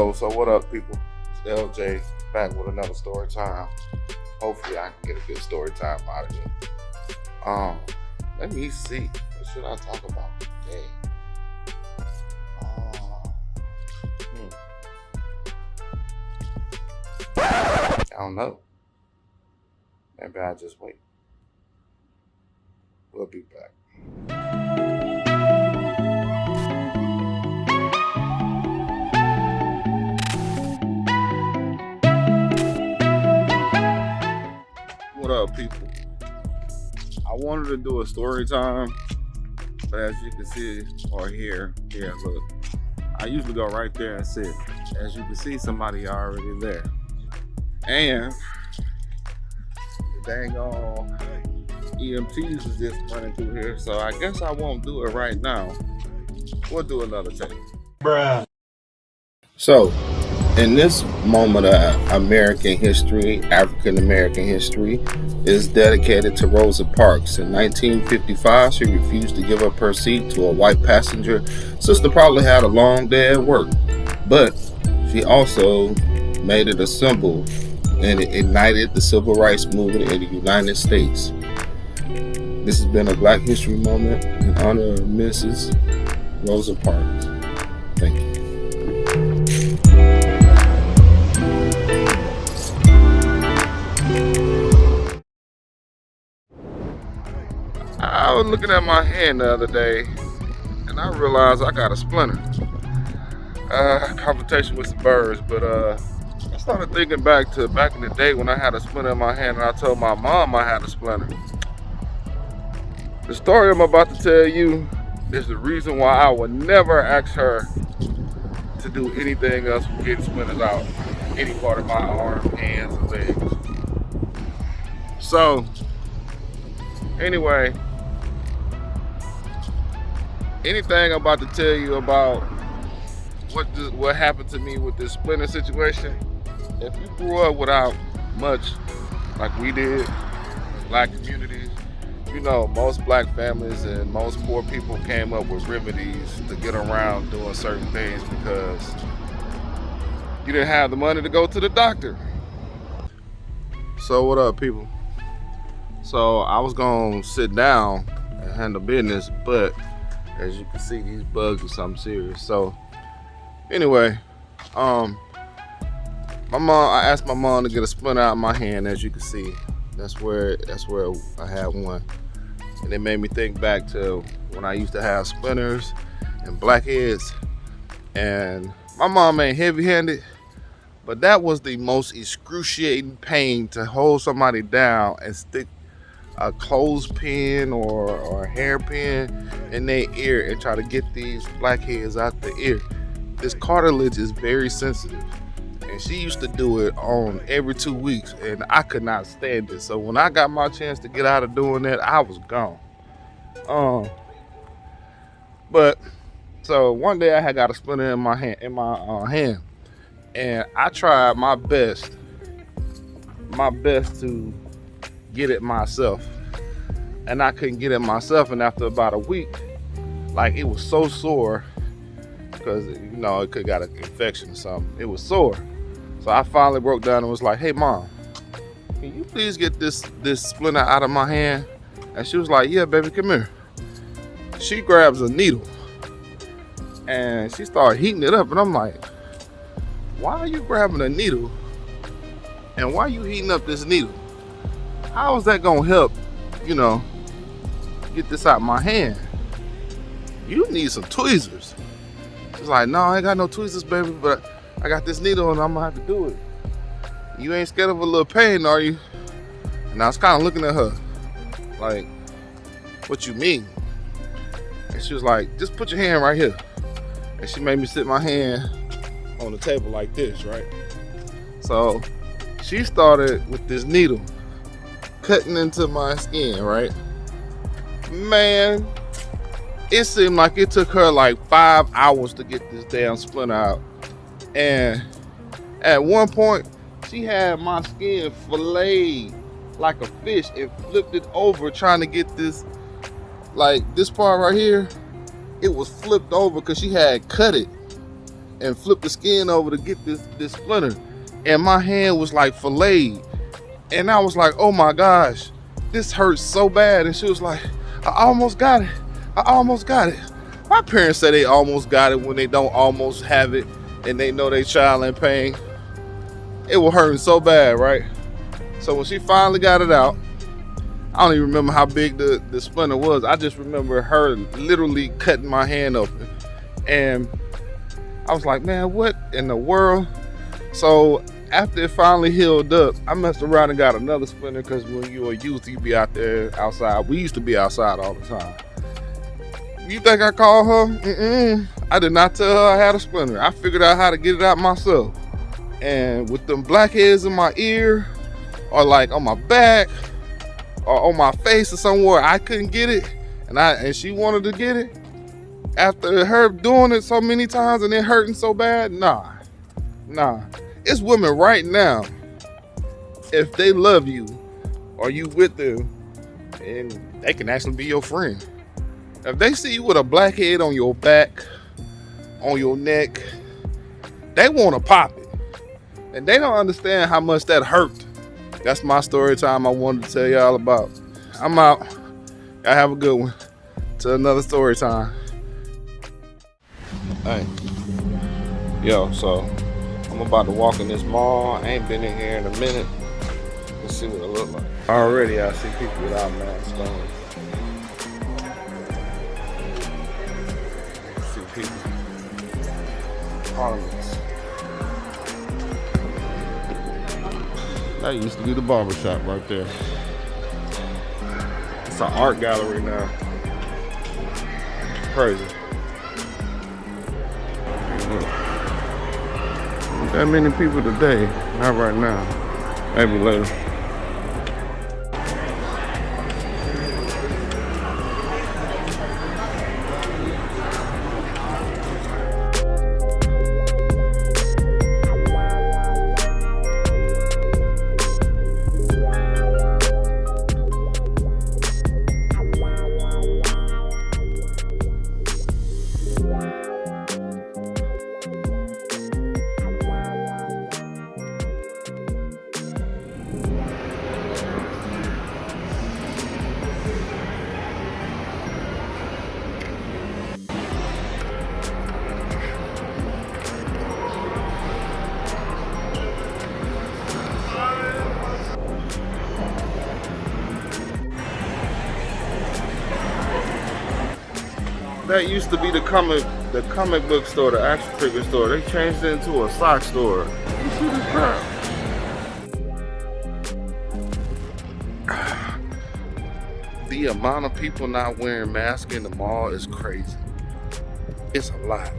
Yo, so what up, people? It's LJ back with another story time. Hopefully I can get a good story time out of it. Let me see. What should I talk about today? I don't know. Maybe I'll just wait. We'll be back. What up, people? I wanted to do a story time, but as you can see or hear, look, I usually go right there and sit. As you can see, somebody already there. And the dang on EMTs is just running through here, so I guess I won't do it right now. We'll do another take. Bruh. So, in this moment of American history, African American history, is dedicated to Rosa Parks. In 1955, she refused to give up her seat to a white passenger. Sister probably had a long day at work, but she also made it a symbol and it ignited the civil rights movement in the United States. This has been a Black History Moment in honor of Mrs. Rosa Parks. Thank you. I was looking at my hand the other day and I realized I got a splinter. Confrontation with some birds, but I started thinking back in the day when I had a splinter in my hand and I told my mom I had a splinter. The story I'm about to tell you is the reason why I would never ask her to do anything else with getting splinters out any part of my arm, hands, and legs. So, anyway, anything I'm about to tell you about what happened to me with this splinter situation, if you grew up without much like we did, Black communities, you know, most Black families and most poor people came up with remedies to get around doing certain things because you didn't have the money to go to the doctor. So what up, people? So I was gonna sit down and handle business, but as you can see, these bugs are something serious. So anyway, I asked my mom to get a splinter out of my hand. As you can see, that's where I had one, and it made me think back to when I used to have splinters and blackheads. And my mom ain't heavy-handed, but that was the most excruciating pain to hold somebody down and stick a clothespin or a hairpin in their ear and try to get these blackheads out the ear. This cartilage is very sensitive, and she used to do it on every 2 weeks, and I could not stand it. So when I got my chance to get out of doing that, I was gone. But so one day I had got a splinter in my hand, and I tried my best to get it myself, and I couldn't get it myself. And after about a week, like, it was so sore because, you know, it could got an infection or something. It was sore. So I finally broke down and was like, "Hey mom, can you please get this splinter out of my hand?" And she was like, "Yeah, baby, come here." She grabs a needle and she started heating it up, and I'm like, "Why are you grabbing a needle? And why are you heating up this needle? How is that gonna help, you know, get this out of my hand? You need some tweezers." She's like, "No, I ain't got no tweezers, baby, but I got this needle and I'm gonna have to do it. You ain't scared of a little pain, are you?" And I was kind of looking at her like, "What you mean?" And she was like, "Just put your hand right here." And she made me sit my hand on the table like this, right? So she started with this needle cutting into my skin, right? Man, it seemed like it took her like 5 hours to get this damn splinter out. And at one point, she had my skin filleted like a fish and flipped it over trying to get this, like this part right here, it was flipped over because she had cut it. and flipped the skin over to get this splinter, and my hand was like filleted, and I was like, oh my gosh, this hurts so bad. And she was like, I almost got it. I almost got it. My parents say they almost got it when they don't almost have it and they know they child in pain. It was hurting so bad, right? So when she finally got it out, I don't even remember how big the splinter was. I just remember her literally cutting my hand open. And I was like, man, what in the world? So after it finally healed up, I messed around and got another splinter, because when you were a youth, you be out there outside. We used to be outside all the time. You think I called her? I did not tell her I had a splinter. I figured out how to get it out myself. And with them blackheads in my ear, or like on my back, or on my face or somewhere I couldn't get it, and she wanted to get it, after her doing it so many times and it hurting so bad, nah. It's women right now, if they love you or you with them, and they can actually be your friend. If they see you with a blackhead on your back, on your neck, they want to pop it. And they don't understand how much that hurt. That's my story time I wanted to tell y'all about. I'm out. Y'all have a good one. Till another story time. Hey. Yo, so I'm about to walk in this mall. I ain't been in here in a minute. Let's see what it look like. Already I see people without masks on. Parliaments. That used to be the barber shop right there. It's an art gallery now. Crazy. Not that many people today. Not right now. Maybe later. That used to be the comic book store, the action figure store. They changed it into a sock store. You see this crap? The amount of people not wearing masks in the mall is crazy. It's a lot.